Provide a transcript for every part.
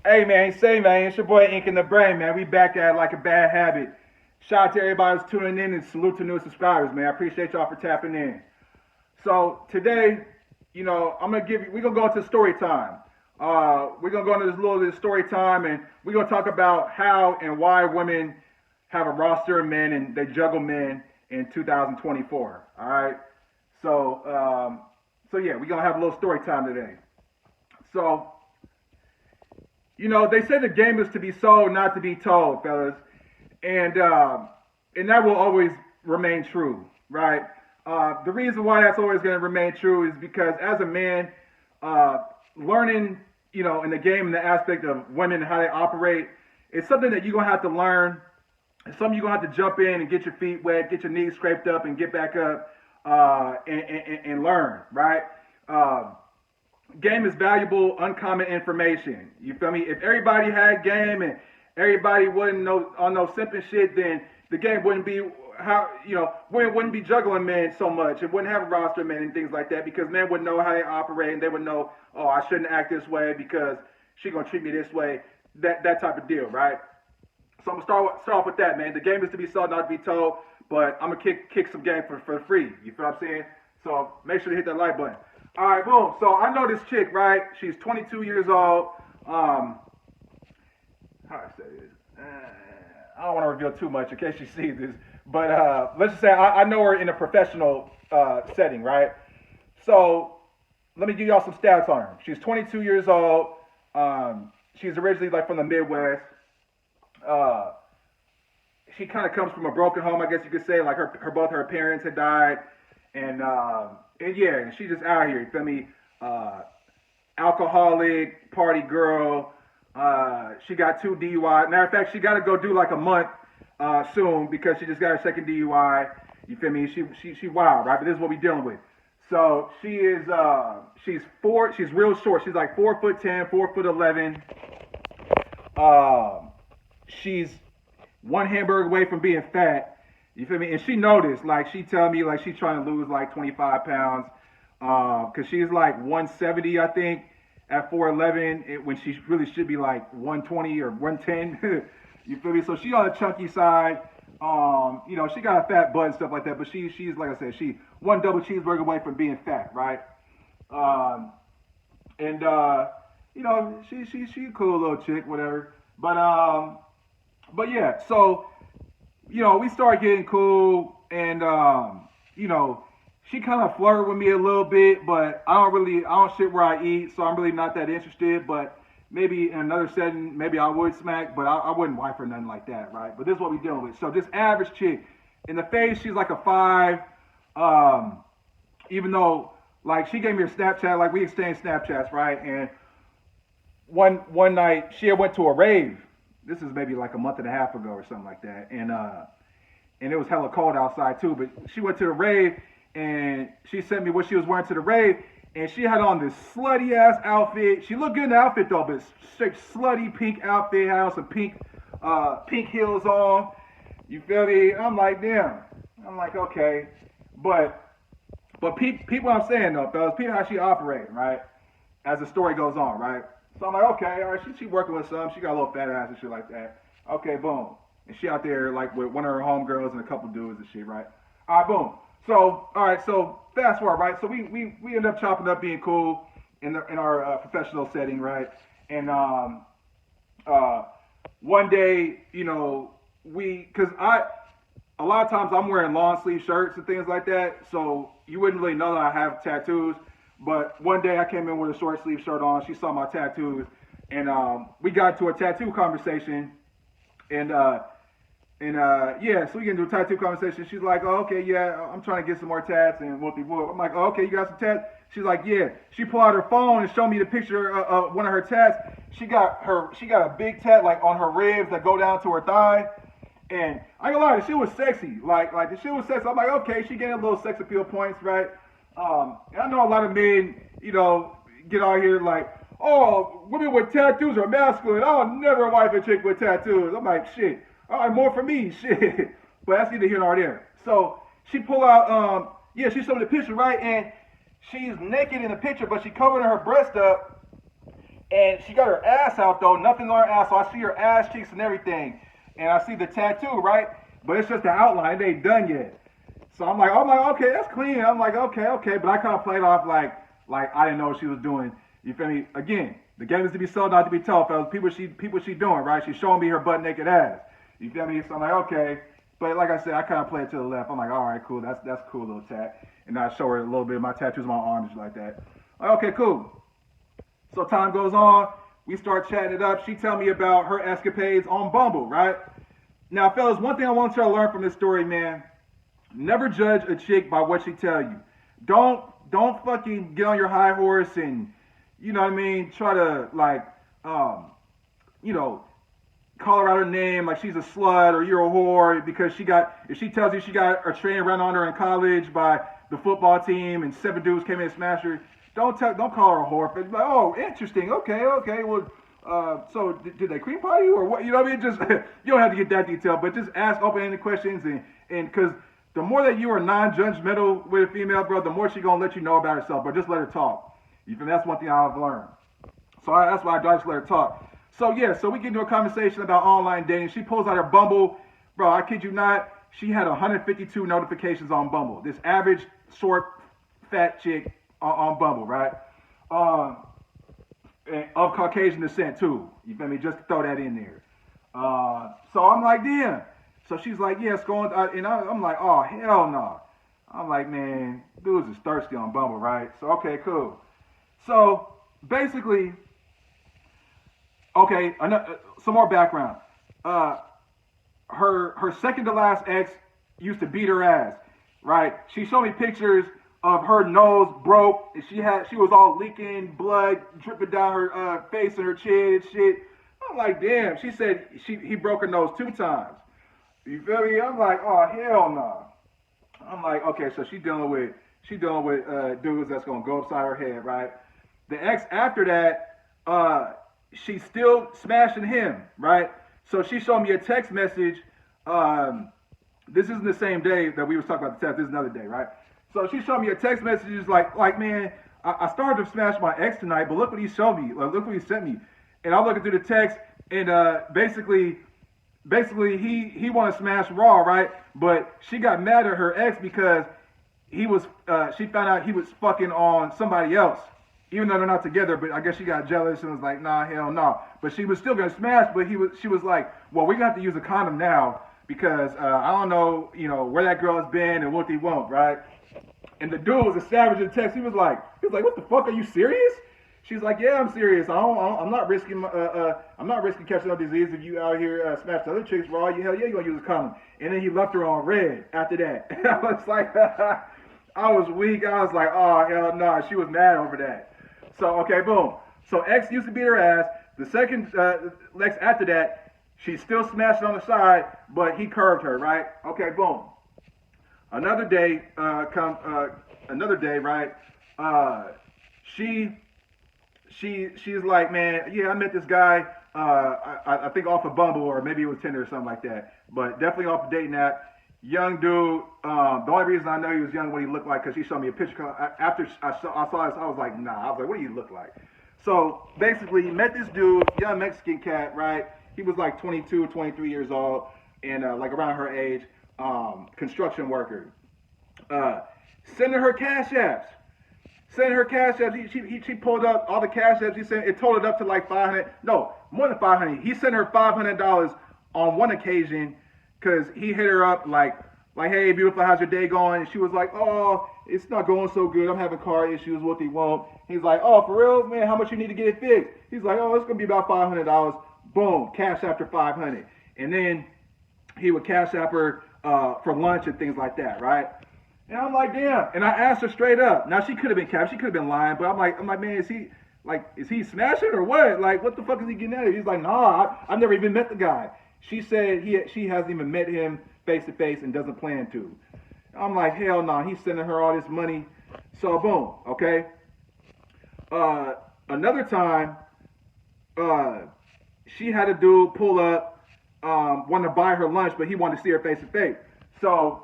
Hey man, say man, it's your boy Ink in the Brain, man. We back at it like a bad habit. Shout out to everybody who's tuning in and salute to new subscribers, man. I appreciate y'all for tapping in. So today, we're gonna go into story time. We're gonna go into this little bit of story time, and we're gonna talk about how and why women have a roster of men and they juggle men in 2024. All right. So, yeah, we're gonna have a little story time today. So, they say the game is to be sold, not to be told, fellas, and and that will always remain true, right? The reason why that's always going to remain true is because as a man, learning, in the game and the aspect of women and how they operate, it's something that you're gonna have to learn. It's something you're gonna have to jump in and get your feet wet, get your knees scraped up, and get back up and learn, right? Game is valuable, uncommon information. You feel me? If everybody had game and everybody wasn't on no simping shit, then the game wouldn't be women wouldn't be juggling men so much. It wouldn't have a roster of men and things like that because men would know how they operate and they would know, oh, I shouldn't act this way because she's gonna treat me this way. That type of deal, right? So I'm gonna start off with that, man. The game is to be sold, not to be told. But I'm gonna kick some game for free. You feel what I'm saying? So make sure to hit that like button. All right, boom. So I know this chick, right? She's 22 years old. How do I say this? I don't want to reveal too much in case she sees this. But let's just say I know her in a professional setting, right? So let me give y'all some stats on her. She's 22 years old. She's originally like from the Midwest. She kind of comes from a broken home, I guess you could say. Like both her parents had died, and yeah, she's just out here. You feel me? Alcoholic, party girl. She got 2 DUI. Matter of fact, she got to go do like a month soon because she just got her second DUI. You feel me? She wild, right? But this is what we dealing with. So she is she's real short. She's like 4'10", 4'11". She's one hamburger away from being fat. You feel me? And she noticed, like she tell me, like she's trying to lose like 25 pounds, cause she's like 170, I think, at 4'11", when she really should be like 120 or 110. You feel me? So she on the chunky side. She got a fat butt and stuff like that, but she's like I said, she one double cheeseburger away from being fat, right? She a cool little chick, whatever. But yeah, so we started getting cool, and she kind of flirted with me a little bit, but I don't shit where I eat, so I'm really not that interested. But maybe in another setting, maybe I would smack, but I wouldn't wife her nothing like that, right? But this is what we dealing with. So this average chick, in the face, she's like a 5. Even though, like, she gave me a Snapchat, like we exchanged Snapchats, right? And one night she went to a rave. This is maybe like a month and a half ago or something like that, and it was hella cold outside too. But she went to the rave, and she sent me what she was wearing to the rave, and she had on this slutty ass outfit. She looked good in the outfit though, but straight slutty pink outfit. Had on some pink heels on. You feel me? I'm like, damn. I'm like, okay, but people, I'm saying though, fellas, people how she operating, right? As the story goes on, right? So I'm like, okay, all right, she working with some. She got a little fat ass and shit like that. Okay, boom. And she out there like with one of her homegirls and a couple dudes and shit, right? All right, boom. So, all right, so fast forward, right? So we end up chopping up, being cool in our professional setting, right? And one day, cause a lot of times I'm wearing long sleeve shirts and things like that, so you wouldn't really know that I have tattoos. But one day I came in with a short sleeve shirt on. She saw my tattoos, and we got into a tattoo conversation. And yeah, so we get into a tattoo conversation. She's like, "Oh, okay, yeah, I'm trying to get some more tats and whoopie whoop." I'm like, "Oh, okay, you got some tats?" She's like, "Yeah." She pulled out her phone and showed me the picture of one of her tats. She got a big tat like on her ribs that go down to her thigh. And I ain't gonna lie, the shit was sexy. Like the shit was sexy. I'm like, okay, she getting a little sex appeal points, right? And I know a lot of men, get out here like, oh, women with tattoos are masculine. I'll never wife a chick with tattoos. I'm like, shit. All right, more for me, shit. But that's neither here nor there. So she pull out, she showed me the picture, right? And she's naked in the picture, but she covering her breast up. And she got her ass out though, nothing on her ass. So I see her ass cheeks and everything, and I see the tattoo, right? But it's just the outline; it ain't done yet. So I'm like, okay, that's clean. I'm like, okay. But I kind of played off like I didn't know what she was doing. You feel me? Again, the game is to be sold, not to be told, fellas. People she doing, right? She's showing me her butt naked ass. You feel me? So I'm like, okay. But like I said, I kind of played to the left. I'm like, all right, cool. That's cool little tat. And I show her a little bit of my tattoos on my arms and shit like that. Like, okay, cool. So time goes on. We start chatting it up. She tell me about her escapades on Bumble, right? Now, fellas, one thing I want y'all to learn from this story, man. Never judge a chick by what she tell you. Don't fucking get on your high horse and, you know what I mean, try to like you know, call her out her name like she's a slut or you're a whore because if she tells you she got a train run on her in college by the football team and 7 dudes came in and smashed her, don't call her a whore. But like, oh, interesting, okay, well, so did they cream pie you or what? You know what I mean? Just you don't have to get that detailed, but just ask open-ended questions and because the more that you are non-judgmental with a female, bro, the more she gonna let you know about herself, but just let her talk. You feel me? That's one thing I've learned. So that's why I just let her talk. So yeah, so we get into a conversation about online dating. She pulls out her Bumble. Bro, I kid you not, she had 152 notifications on Bumble. This average, short, fat chick on Bumble, right? Of Caucasian descent too. You feel me? Just to throw that in there. So I'm like, damn. So she's like, yeah, it's going, and I'm like, oh, hell no. I'm like, man, dudes is thirsty on Bumble, right? So, okay, cool. So, basically, okay, some more background. Her second to last ex used to beat her ass, right? She showed me pictures of her nose broke, and she was all leaking blood, dripping down her face and her chin and shit. I'm like, damn. She said he broke her nose 2 times. You feel me? I'm like, oh hell no. I'm like, okay, so she dealing with dudes that's gonna go upside her head, right? The ex after that, she's still smashing him, right? So she showed me a text message. This isn't the same day that we was talking about the text. This is another day, right? So she showed me a text message like man, I started to smash my ex tonight, but look what he showed me. Like, look what he sent me. And I'm looking through the text, and basically he wanted to smash Raw, right? But she got mad at her ex because she found out he was fucking on somebody else, even though they're not together. But I guess she got jealous and was like, nah, hell no. But she was still gonna smash. But she was like, well, we're gonna have to use a condom now because I don't know, where that girl has been and what they want, right? And the dude was a savage in text. He was like, what the fuck? Are you serious? She's like, yeah, I'm serious. I'm not risking catching a disease if you out here smash the other chicks raw. Hell yeah, you gonna use a condom. And then he left her on red after that. I was like, I was weak. I was like, oh hell no. She was mad over that. So okay, boom. So ex used to beat her ass. The second ex after that, she still smashed on the side, but he curved her, right? Okay, boom. Another day, right? She's like, man, yeah, I met this guy, I think off of Bumble or maybe it was Tinder or something like that, but definitely off the dating app. Young dude. The only reason I know he was young what he looked like because she showed me a picture. After I saw this, I was like, nah. I was like, what do you look like? So basically, he met this dude, young Mexican cat, right? He was like 22, 23 years old, and like around her age, construction worker. Sending her cash apps. She pulled up all the cash apps he sent. It totaled up to like 500. No, more than 500. He sent her $500 on one occasion because he hit her up like, hey, beautiful, how's your day going? And she was like, oh, it's not going so good. I'm having car issues. What do you want? He's like, oh, for real, man? How much you need to get it fixed? He's like, oh, it's gonna be about $500. Boom, cash after 500. And then he would cash app her for lunch and things like that, right? And I'm like, damn. And I asked her straight up. Now she could have been capped. She could have been lying. But I'm like, man, is he smashing or what? Like, what the fuck is he getting at? He's like, nah, I've never even met the guy. She said she hasn't even met him face to face and doesn't plan to. I'm like, hell no. He's sending her all this money. So boom, okay. Another time, she had a dude pull up, wanted to buy her lunch, but he wanted to see her face to face. So,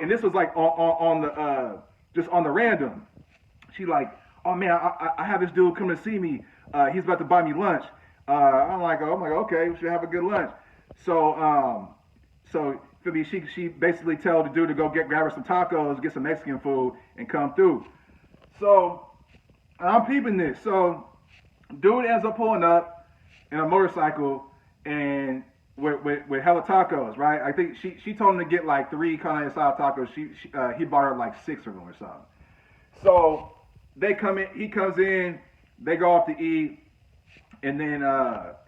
and this was like on the just on the random. She like, oh man, I have this dude come to see me. He's about to buy me lunch. I'm like, okay, we should have a good lunch. So, for me, she basically tell the dude to go grab her some tacos, get some Mexican food, and come through. So I'm peeping this. So dude ends up pulling up in a motorcycle and with hella tacos, right? I think she told him to get like 3 carne asada tacos. He bought her like 6 of them or something. So they come in. He comes in. They go off to eat, and then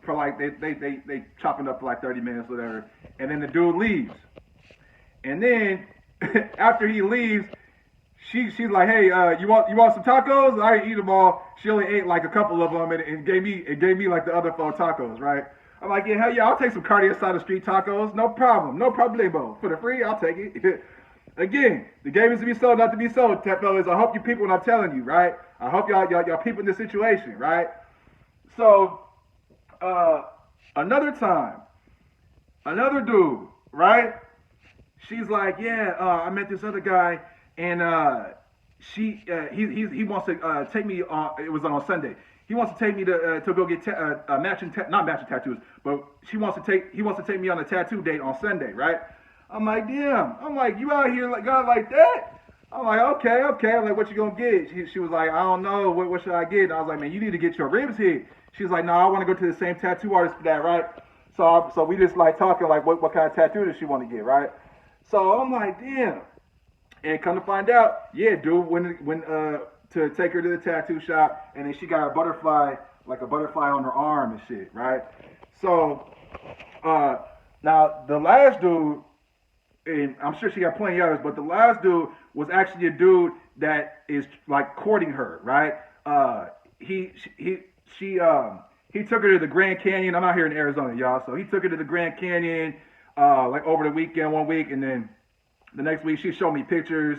for like they chopping up for like 30 minutes, whatever. And then the dude leaves. And then after he leaves, she's like, hey, you want some tacos? I didn't eat them all. She only ate like a couple of them and gave me like the other 4 tacos, right? I'm like, yeah, hell yeah, I'll take some carne asada street tacos, no problem, no problemo. For the free, I'll take it. Again, the game is to be sold, not to be sold, fellas. I hope you people what I'm telling you, right? I hope y'all peeping the situation, right? So, another time, another dude, right? She's like, yeah, I met this other guy, and he wants to take me on. It was on a Sunday. He wants to take me to go get not matching tattoos, but he wants to take me on a tattoo date on Sunday, right? I'm like, damn. I'm like, you out here like God like that? I'm like, okay. I'm like, what you gonna get? She was like, I don't know. What should I get? And I was like, man, you need to get your ribs hit. She's like, no, I want to go to the same tattoo artist for that, right? So we just like talking like what kind of tattoo does she want to get, right? So I'm like, damn. And come to find out, yeah, dude, when to take her to the tattoo shop, and then she got a butterfly on her arm and shit, right? So now the last dude, and I'm sure she got plenty of others, but the last dude was actually a dude that is like courting her, right? He took her to the Grand Canyon. I'm out here in Arizona, y'all. So he took her to the Grand Canyon like over the weekend, one week, and then the next week she showed me pictures.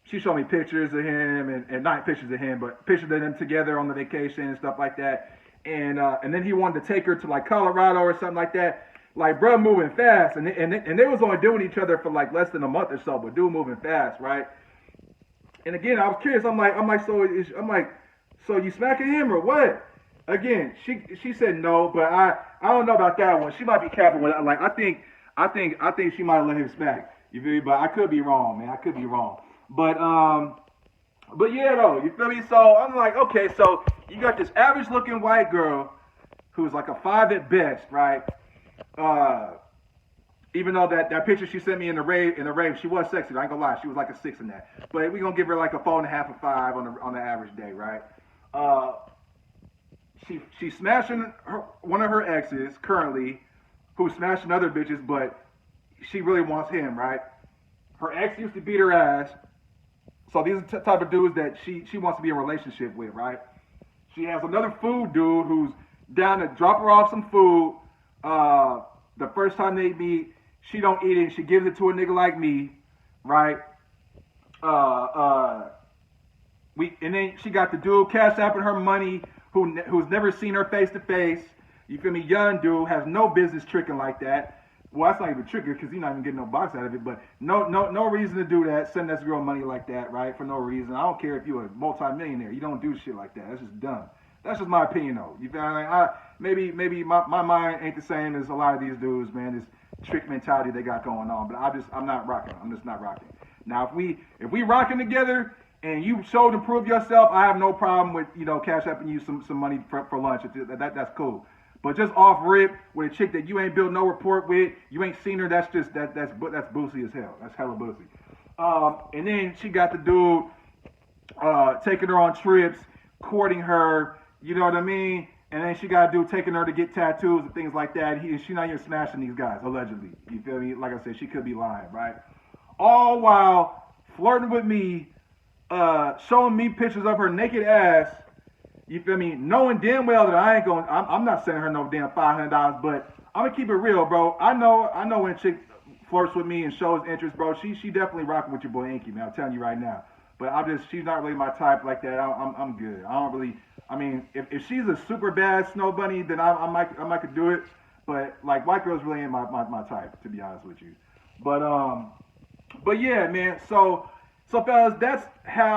She showed me pictures of him, and not pictures of him, but pictures of them together on the vacation and stuff like that. And then he wanted to take her to like Colorado or something like that. Like, bro, moving fast, and they was only doing each other for like less than a month or so, but dude moving fast, right? And again, I was curious. I'm like, so you smacking him or what? Again, she said no, but I don't know about that one. She might be capping with like I think she might have let him smack. You feel me? But I could be wrong, man. I could be wrong. But yeah, though, you feel me? So I'm like, okay, so you got this average looking white girl who's like a 5 at best, right? Even though that picture she sent me in the rave, she was sexy. I ain't gonna lie, she was like a 6 in that. But we gonna give her like a 4.5 or 5 on the average day, right? She's smashing one of her exes currently, who's smashing other bitches, but she really wants him, right? Her ex used to beat her ass, so these are the type of dudes that she wants to be in a relationship with, right? She has another food dude who's down to drop her off some food. The first time they meet, she don't eat it. She gives it to a nigga like me, right? And then she got the dude cash apping her money who's never seen her face to face. You feel me? Young dude has no business tricking like that. Well, that's not even tricking because he's not even getting no box out of it. But no reason to do that. Send this girl money like that, right? For no reason. I don't care if you're a multi-millionaire. You don't do shit like that. That's just dumb. That's just my opinion, though. You feel me? Maybe my mind ain't the same as a lot of these dudes, man. This trick mentality they got going on. But I'm not rocking. I'm just not rocking. Now, if we rocking together and you showed and prove yourself, I have no problem with cash apping you some money for lunch. That's cool. But just off rip with a chick that you ain't built no rapport with, you ain't seen her. That's boozy as hell. That's hella boozy. And then she got the dude taking her on trips, courting her. You know what I mean? And then she got a dude taking her to get tattoos and things like that. She's not even smashing these guys allegedly. You feel me? Like I said, she could be lying, right? All while flirting with me, showing me pictures of her naked ass. You feel me? Knowing damn well that I'm not sending her no damn $500, but I'm gonna keep it real, bro. I know when a chick flirts with me and shows interest, bro. She definitely rocking with your boy Inky, man. I'm telling you right now. But she's not really my type like that. I'm good. I don't really. I mean, if she's a super bad snow bunny, then I might could do it. But like white girls really ain't my type, to be honest with you. But yeah, man. So fellas, that's how